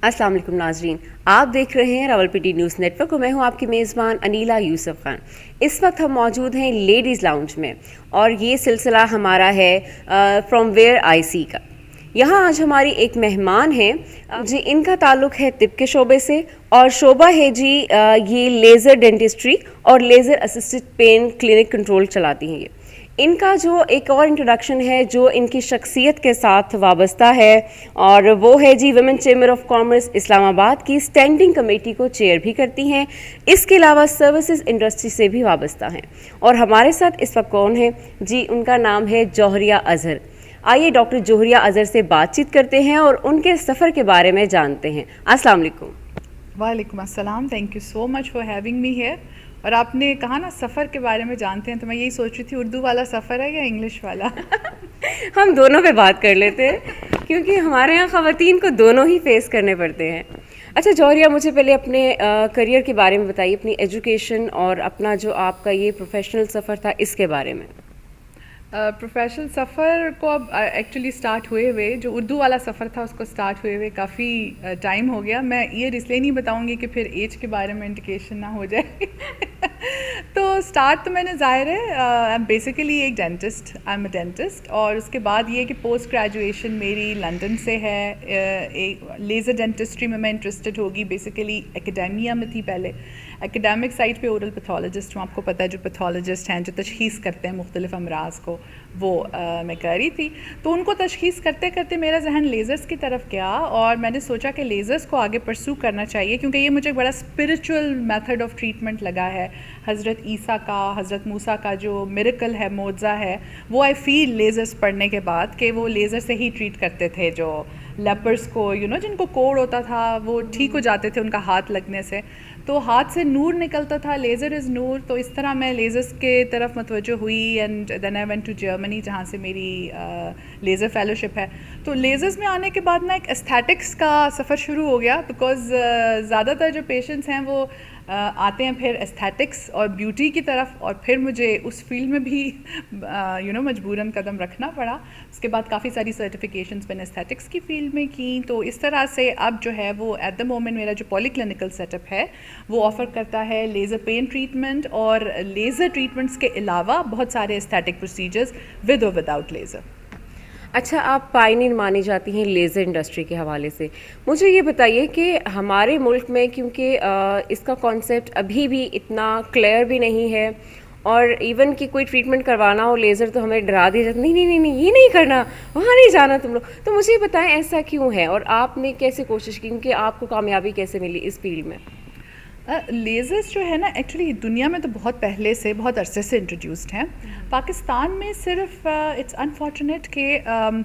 अस्सलाम वालेकुम नाजरीन, आप देख रहे हैं रावलपिंडी न्यूज़ नेटवर्क और मैं हूं आपकी मेज़बान अनीला यूसुफ खान। इस वक्त हम मौजूद हैं लेडीज़ लाउंज में और ये सिलसिला हमारा है फ्रॉम वेयर आई सी का। यहाँ आज हमारी एक मेहमान हैं जी, इनका ताल्लुक़ है तिब के शोबे से और शोबा है जी ये लेज़र डेंटिस्ट्री और laser assisted pain clinic control चलाती हैं। ये इनका जो एक और इंट्रोडक्शन है जो इनकी शख्सियत के साथ वाबस्ता है और वो है जी women chamber of commerce Islamabad की स्टैंडिंग कमेटी को चेयर भी करती हैं। इसके अलावा सर्विसेज इंडस्ट्री से भी वाबस्ता हैं। और हमारे साथ इस वक्त कौन है जी, उनका नाम है जौहरिया अज़हर। आइए डॉक्टर जौहरिया अज़हर से बातचीत करते हैं और उनके सफ़र के बारे में जानते हैं। अस्सलाम वालेकुम। वालेकुम अस्सलाम, thank you so much for having me here. और आपने कहा ना सफ़र के बारे में जानते हैं, तो मैं यही सोच रही थी उर्दू वाला सफ़र है या इंग्लिश वाला? हम दोनों पे बात कर लेते हैं क्योंकि हमारे यहाँ ख़वातीन को दोनों ही फेस करने पड़ते हैं। अच्छा जौहरिया, मुझे पहले अपने करियर के बारे में बताइए, अपनी एजुकेशन और अपना जो आपका ये प्रोफेशनल सफ़र था इसके बारे में। प्रोफेशनल सफ़र को अब एक्चुअली स्टार्ट हुए हुए, जो उर्दू वाला सफ़र था उसको स्टार्ट हुए हुए काफ़ी टाइम हो गया। मैं ये इसलिए नहीं बताऊंगी कि फिर एज के बारे में इंडिकेशन ना हो जाए। तो स्टार्ट तो मैंने ज़ाहिर है आई एम बेसिकली एक dentist, I am a dentist. और उसके बाद ये कि पोस्ट ग्रेजुएशन मेरी लंदन से है। एक लेज़र डेंटिस्ट्री में मैं इंटरेस्टेड होगी, बेसिकली एकेडेमिया में थी पहले। एकेडमिक साइड पे ओरल पैथोलॉजिस्ट हूँ, आपको पता है जो पैथोलॉजिस्ट हैं जो तशख़ीस करते हैं मुख्तलिफ अमराज को, वो मैं कर रही थी। तो उनको तशख़ीस करते करते मेरा जहन लेज़र्स की तरफ गया और मैंने सोचा कि लेज़र्स को आगे परस्यू करना चाहिए क्योंकि ये मुझे बड़ा स्पिरिचुअल मेथड ऑफ ट्रीटमेंट लगा है। हज़रत ईसा का, हज़रत मूसा का जो मिरेकल है, मोज़ा है, वो आई फील लेज़र्स पढ़ने के बाद कि वो लेज़र से ही ट्रीट करते थे। जो लेपर्स को जिनको कोढ़ होता था वो ठीक हो जाते थे उनका हाथ लगने से, तो हाथ से नूर निकलता था, लेज़र इज़ नूर। तो इस तरह मैं लेज़र्स के तरफ मतवज्जो हुई and then I went to Germany जहाँ से मेरी लेज़र फेलोशिप है। तो लेज़र्स में आने के बाद ना एक एस्थेटिक्स का सफ़र शुरू हो गया बिकॉज़ ज़्यादातर जो पेशेंट्स हैं वो आते हैं फिर एस्थेटिक्स और ब्यूटी की तरफ, और फिर मुझे उस फील्ड में भी मजबूरन कदम रखना पड़ा। उसके बाद काफ़ी सारी सर्टिफिकेशंस मैंने एस्थेटिक्स की फील्ड में की। तो इस तरह से अब जो है वो एट द मोमेंट मेरा जो पॉलीक्लिनिकल सेटअप है वो ऑफ़र करता है लेज़र पेन ट्रीटमेंट और लेज़र ट्रीटमेंट्स के अलावा बहुत सारे एस्थेटिक प्रोसीजर्स विद और विदाउट लेज़र। अच्छा, आप पायनियर मानी जाती हैं लेज़र इंडस्ट्री के हवाले से। मुझे ये बताइए कि हमारे मुल्क में क्योंकि इसका कॉन्सेप्ट अभी भी इतना क्लियर भी नहीं है और इवन कि कोई ट्रीटमेंट करवाना हो लेज़र तो हमें डरा दिया जाता, नहीं नहीं नहीं नहीं ये नहीं करना, वहाँ नहीं जाना तुम लोग। तो मुझे ये बताएं ऐसा क्यों है और आपने कैसे कोशिश की, क्योंकि आपको कामयाबी कैसे मिली इस फील्ड में? लेज़र्स जो है ना एक्चुअली दुनिया में तो बहुत पहले से, बहुत अरसे से इंट्रोड्यूस्ड हैं। पाकिस्तान में सिर्फ इट्स अनफॉर्चुनेट कि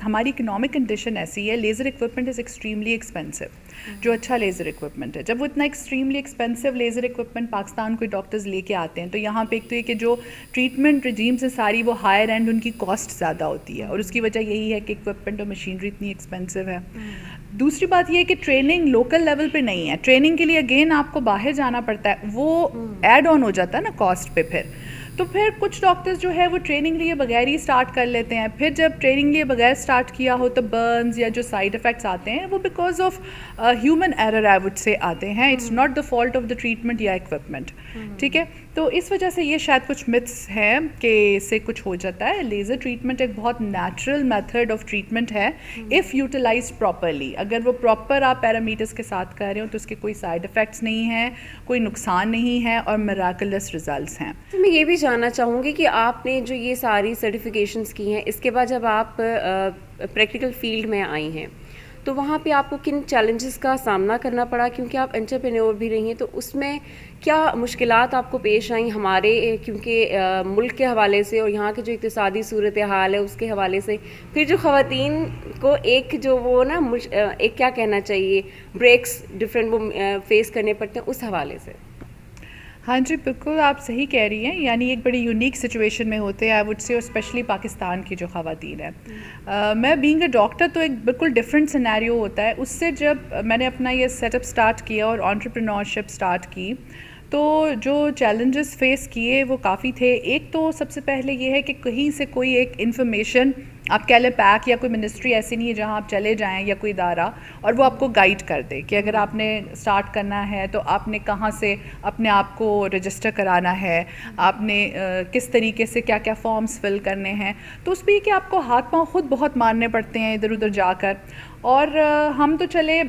हमारी इकोनॉमिक कंडीशन ऐसी है, laser equipment is extremely expensive. जो अच्छा लेज़र इक्विपमेंट है, जब वो इतना extremely expensive laser equipment Pakistan कोई डॉक्टर्स लेके आते हैं तो यहाँ पे एक तो ये कि जो ट्रीटमेंट रिजीम्स है सारी वो हायर एंड, उनकी कॉस्ट ज़्यादा होती है और उसकी वजह यही है कि इक्विपमेंट और मशीनरी इतनी एक्सपेंसिव है। दूसरी बात ये है कि ट्रेनिंग लोकल लेवल पे नहीं है। ट्रेनिंग के लिए अगेन आपको बाहर जाना पड़ता है, वो ऐड ऑन हो जाता है ना कॉस्ट पे। फिर कुछ डॉक्टर्स जो है वो ट्रेनिंग लिए बगैर ही स्टार्ट कर लेते हैं। फिर जब ट्रेनिंग लिए बगैर स्टार्ट किया हो तो बर्न्स या जो साइड इफ़ेक्ट्स आते हैं वो because of human error I would say आते हैं। It's not the fault of the treatment या इक्विपमेंट, ठीक है। तो इस वजह से ये शायद कुछ मिथ्स हैं कि इससे कुछ हो जाता है। लेज़र ट्रीटमेंट एक बहुत नेचुरल मेथड ऑफ ट्रीटमेंट है इफ़ यूटिलाइज प्रॉपरली। अगर वो प्रॉपर आप पैरामीटर्स के साथ कर रहे हो तो उसके कोई साइड इफ़ेक्ट्स नहीं हैं, कोई नुकसान नहीं है और मिराकुलस रिजल्ट्स हैं। तो मैं ये भी जानना चाहूँगी कि आपने जो ये सारी सर्टिफिकेशंस की हैं इसके बाद जब आप प्रैक्टिकल फील्ड में आई हैं तो वहाँ पे आपको किन चैलेंजेस का सामना करना पड़ा, क्योंकि आप एंटरप्रेन्योर भी रही हैं, तो उसमें क्या मुश्किलात आपको पेश आई हमारे क्योंकि मुल्क के हवाले से और यहाँ के जो इक़्तिसादी सूरत हाल है उसके हवाले से, फिर जो ख़वातीन को एक जो वो ना एक क्या कहना चाहिए ब्रेक्स डिफरेंट वो फेस करने पड़ते हैं उस हवाले से? हाँ जी, बिल्कुल आप सही कह रही हैं। यानी एक बड़ी यूनिक सिचुएशन में होते हैं आई वुड से, और स्पेशली पाकिस्तान की जो ख़वातीन है। मैं बीइंग अ डॉक्टर तो एक बिल्कुल डिफरेंट सिनेरियो होता है उससे। जब मैंने अपना ये सेटअप स्टार्ट किया और एंटरप्रेन्योरशिप स्टार्ट की तो जो चैलेंजेस फेस किए वो काफ़ी थे। एक तो सबसे पहले ये है कि कहीं से कोई एक इन्फॉर्मेशन آپ کہہ لیں پیک یا کوئی منسٹری ایسی نہیں ہے جہاں آپ چلے جائیں یا کوئی ادارہ اور وہ آپ کو گائیڈ کر دے کہ اگر آپ نے اسٹارٹ کرنا ہے تو آپ نے کہاں سے اپنے آپ کو رجسٹر کرانا ہے, آپ نے کس طریقے سے کیا کیا فارمز فل کرنے ہیں. تو اس پہ کہ آپ کو ہاتھ پاؤں خود بہت مارنے پڑتے ہیں ادھر ادھر جا کر. اور ہم تو چلے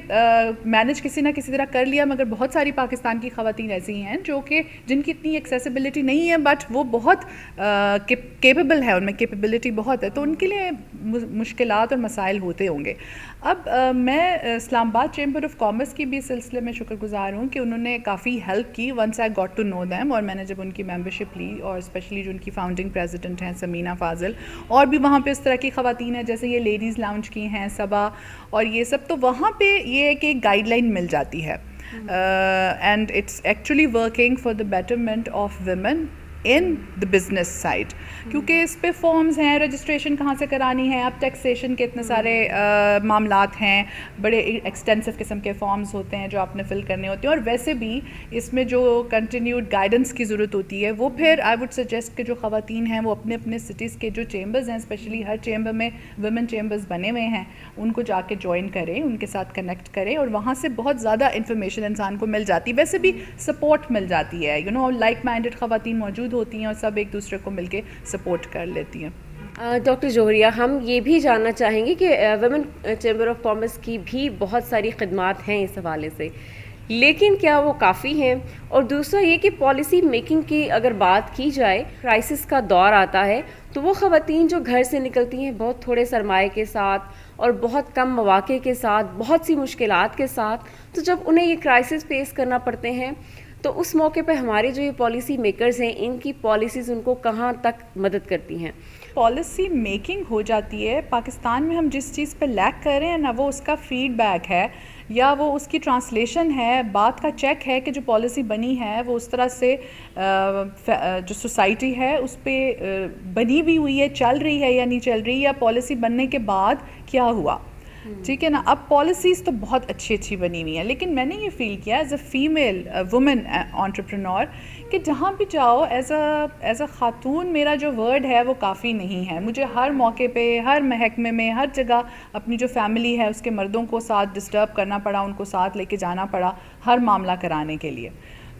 مینج کسی نہ کسی طرح کر لیا, مگر بہت ساری پاکستان کی خواتین ایسی ہیں جو کہ جن کی اتنی ایکسیسیبلٹی نہیں ہے, بٹ وہ بہت کیپیبل ہے, ان میں کیپیبلٹی بہت ہے, تو ان کے لیے مشکلات اور مسائل ہوتے ہوں گے. اب میں اسلام آباد چیمبر آف کامرس کی بھی اس سلسلے میں شکر گزار ہوں کہ انہوں نے کافی ہیلپ کی once I got to know them, اور میں نے جب ان کی ممبرشپ لی, اور اسپیشلی جو ان کی فاؤنڈنگ پریزیڈنٹ ہیں سمینہ فاضل, اور بھی وہاں پہ اس طرح کی خواتین ہیں جیسے یہ لیڈیز لاؤنج کی ہیں صبا اور یہ سب, تو وہاں پہ یہ ہے کہ ایک گائیڈ لائن مل جاتی ہے, and it's actually working for the betterment of women in the business side, کیونکہ اس پہ فارمز ہیں, رجسٹریشن کہاں سے کرانی ہے, اب ٹیکسیشن کے اتنے سارے معاملات ہیں, بڑے ایکسٹینسو قسم کے فارمز ہوتے ہیں جو آپ نے فل کرنے ہوتے ہیں, اور ویسے بھی اس میں جو کنٹینیوڈ گائیڈنس کی ضرورت ہوتی ہے وہ پھر آئی وڈ سجیسٹ کہ جو خواتین ہیں وہ اپنے اپنے سٹیز کے جو چیمبرز ہیں, اسپیشلی ہر چیمبر میں ویمن چیمبرز بنے ہوئے ہیں, ان کو جا کے جوائن کریں, ان کے ساتھ کنیکٹ کریں, اور وہاں سے بہت زیادہ انفارمیشن انسان کو مل جاتی ہے. ویسے بھی سپورٹ مل جاتی ہے, لائک مائنڈڈ خواتین موجود ہوتی ہیں اور سب ایک دوسرے کو مل کے سپورٹ کر لیتی ہیں. ڈاکٹر جوہریہ, ہم یہ بھی جاننا چاہیں گے کہ ویمن چیمبر آف کامرس کی بھی بہت ساری خدمات ہیں اس حوالے سے, لیکن کیا وہ کافی ہیں؟ اور دوسرا یہ کہ پالیسی میکنگ کی اگر بات کی جائے, کرائسس کا دور آتا ہے تو وہ خواتین جو گھر سے نکلتی ہیں بہت تھوڑے سرمایے کے ساتھ اور بہت کم مواقع کے ساتھ, بہت سی مشکلات کے ساتھ, تو جب انہیں یہ کرائسس فیس کرنا پڑتے ہیں تو اس موقع پہ ہمارے جو یہ پالیسی میکرز ہیں ان کی پالیسیز ان کو کہاں تک مدد کرتی ہیں؟ پالیسی میکنگ ہو جاتی ہے پاکستان میں, ہم جس چیز پہ لیک کر رہے ہیں نا وہ اس کا فیڈ بیک ہے یا وہ اس کی ٹرانسلیشن ہے, بات کا چیک ہے کہ جو پالیسی بنی ہے وہ اس طرح سے جو سوسائٹی ہے اس پہ بنی بھی ہوئی ہے, چل رہی ہے یا نہیں چل رہی, یا پالیسی بننے کے بعد کیا ہوا. ٹھیک ہے نا. اب پالیسیز تو بہت اچھی بنی ہوئی ہیں, لیکن میں نے یہ فیل کیا as a female woman entrepreneur کہ جہاں بھی جاؤ ایز اے خاتون میرا جو ورڈ ہے وہ کافی نہیں ہے. مجھے ہر موقع پہ, ہر محکمے میں, ہر جگہ اپنی جو فیملی ہے اس کے مردوں کو ساتھ ڈسٹرب کرنا پڑا, ان کو ساتھ لے کے جانا پڑا ہر معاملہ کرانے کے لیے.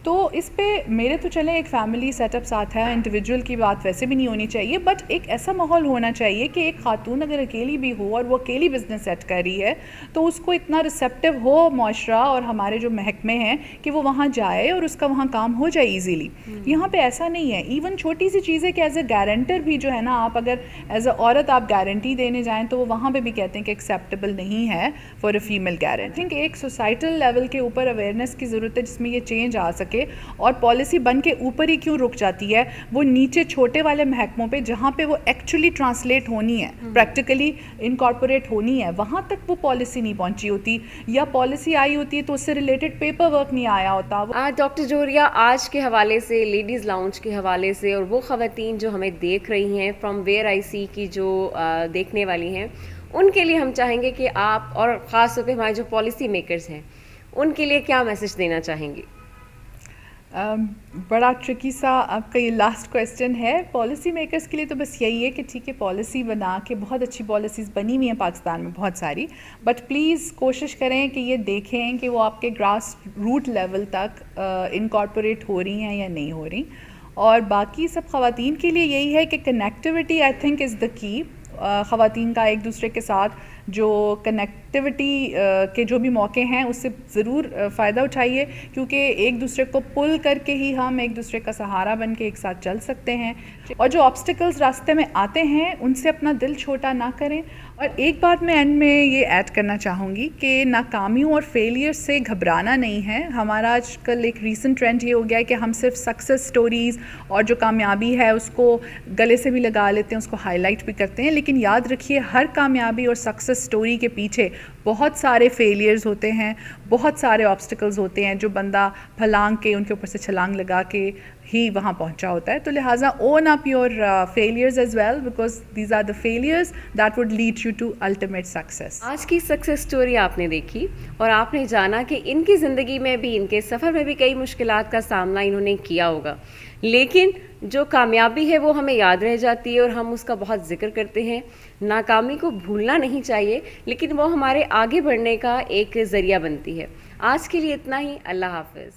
تو اس پہ میرے تو چلے ایک فیملی سیٹ اپ ساتھ ہے, انڈیویجول کی بات ویسے بھی نہیں ہونی چاہیے, بٹ ایک ایسا ماحول ہونا چاہیے کہ ایک خاتون اگر اکیلی بھی ہو اور وہ اکیلی بزنس سیٹ کر رہی ہے تو اس کو اتنا ریسیپٹیو ہو معاشرہ اور ہمارے جو محکمے ہیں کہ وہ وہاں جائے اور اس کا وہاں کام ہو جائے ایزیلی. یہاں پہ ایسا نہیں ہے. ایون چھوٹی سی چیز ہے کہ ایز اے گارنٹر بھی جو ہے نا, آپ اگر ایز اے عورت آپ گارنٹی دینے جائیں تو وہ وہاں پہ بھی کہتے ہیں کہ ایکسیپٹیبل نہیں ہے for a female guarantee. Think ایک سوسائٹل لیول کے اوپر اویئرنیس کی ضرورت ہے جس میں یہ چینج آ سکے, اور پالیسی بن کے اوپر ہی کیوں رک جاتی ہے, وہ نیچے چھوٹے والے محکموں پہ جہاں پہ وہ ایکچولی ٹرانسلیٹ ہونی ہے, پریکٹیکلی انکارپوریٹ ہونی ہے, وہاں تک وہ پالیسی نہیں پہنچی ہوتی, یا پالیسی آئی ہوتی ہے تو اس سے ریلیٹڈ پیپر ورک نہیں آیا ہوتا. ڈاکٹر جوہریہ, آج کے حوالے سے, لیڈیز لاؤنج کے حوالے سے, اور وہ خواتین جو ہمیں دیکھ رہی ہیں فرام ویئر آئی سی کی جو دیکھنے والی ہیں, ان کے لیے ہم چاہیں گے کہ آپ, اور خاص طور پہ ہمارے جو پالیسی میکرز ہیں, ان کے لیے کیا میسج دینا چاہیں گے؟ بڑا ٹرکی سا آپ کا یہ لاسٹ کویسچن ہے. پالیسی میکرز کے لیے تو بس یہی ہے کہ ٹھیک ہے پالیسی بنا کے, بہت اچھی پالیسیز بنی ہوئی ہیں پاکستان میں بہت ساری, بٹ پلیز کوشش کریں کہ یہ دیکھیں کہ وہ آپ کے گراس روٹ لیول تک انکارپوریٹ ہو رہی ہیں یا نہیں ہو رہی. اور باقی سب خواتین کے لیے یہی ہے کہ کنیکٹیوٹی آئی تھنک از دا کی. خواتین کا ایک دوسرے کے ساتھ جو کنیکٹیوٹی کے جو بھی موقع ہیں اس سے ضرور فائدہ اٹھائیے, کیونکہ ایک دوسرے کو پل کر کے ہی ہم ایک دوسرے کا سہارا بن کے ایک ساتھ چل سکتے ہیں. اور جو آبسٹیکلز راستے میں آتے ہیں ان سے اپنا دل چھوٹا نہ کریں. اور ایک بات میں اینڈ میں یہ ایڈ کرنا چاہوں گی کہ ناکامیوں اور فیلئر سے گھبرانا نہیں ہے. ہمارا آج کل ایک ریسنٹ ٹرینڈ یہ ہو گیا ہے کہ ہم صرف سکسیس سٹوریز اور جو کامیابی ہے اس کو گلے سے بھی لگا لیتے ہیں, اس کو ہائی لائٹ بھی کرتے ہیں, لیکن یاد رکھیے ہر کامیابی اور سکسیس سٹوری کے پیچھے بہت سارے فیلیئرز ہوتے ہیں, بہت سارے آبسٹیکلز ہوتے ہیں جو بندہ پھلانگ کے ان کے اوپر سے چھلانگ لگا کے ہی وہاں پہنچا ہوتا ہے. تو لہٰذا own up your failures as well, because these are the failures that would lead you to ultimate success. آج کی سکسیس سٹوری آپ نے دیکھی اور آپ نے جانا کہ ان کی زندگی میں بھی, ان کے سفر میں بھی کئی مشکلات کا سامنا انہوں نے کیا ہوگا, لیکن جو کامیابی ہے وہ ہمیں یاد رہ جاتی ہے اور ہم اس کا بہت ذکر کرتے ہیں. ناکامی کو بھولنا نہیں چاہیے, لیکن وہ ہمارے آگے بڑھنے کا ایک ذریعہ بنتی ہے. آج کے لیے اتنا ہی. اللہ حافظ.